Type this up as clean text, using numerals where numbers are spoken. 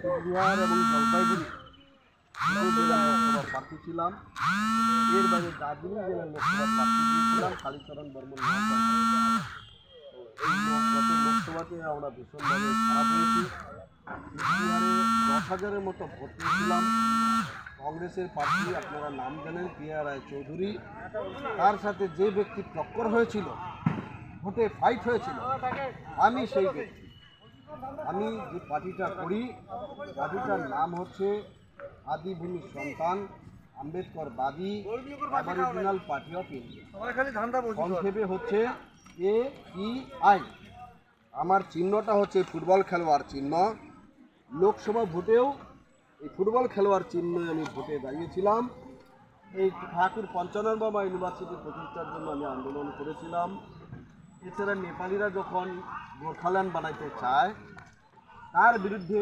কোচবিহার এবং জলপাইগুড়ি জেলার লোকসভার প্রার্থী ছিলাম। এর বাইরে দার্জিলিং জেলার লোকসভার প্রার্থী দিয়েছিলাম কালীচরণ বর্মন মহাশয়। গত লোকসভাতে আমরা ভীষণভাবে খারাপ হয়েছি। কোচবিহারে 10,000-এর মতো ভোট পেয়েছিলাম। কংগ্রেসের প্রার্থী আপনারা নাম জানেন প্রিয়া রায় চৌধুরী, তার সাথে যে ব্যক্তি টক্কর হয়েছিল, ভোটে ফাইট হয়েছিল, আমি সেই ব্যক্তি। আমি যে পার্টিটা করি, পার্টিটার নাম হচ্ছে আদিভূমির সন্তান আম্বেদকর বাদী অরিজিনাল পার্টি অফ ইন্ডিয়া, সংক্ষেপে হচ্ছে API। আমার চিহ্নটা হচ্ছে ফুটবল খেলোয়াড় চিহ্ন। লোকসভা ভোটেও এই ফুটবল খেলোয়াড় চিহ্ন আমি ভোটে দাঁড়িয়েছিলাম। এই ঠাকুর পঞ্চাননবাবা ইউনিভার্সিটি প্রতিষ্ঠার জন্য আমি আন্দোলন করেছিলাম। এছাড়া নেপালিরা যখন গোর্খাল্যান্ড বানাইতে চায়, তার বিরুদ্ধে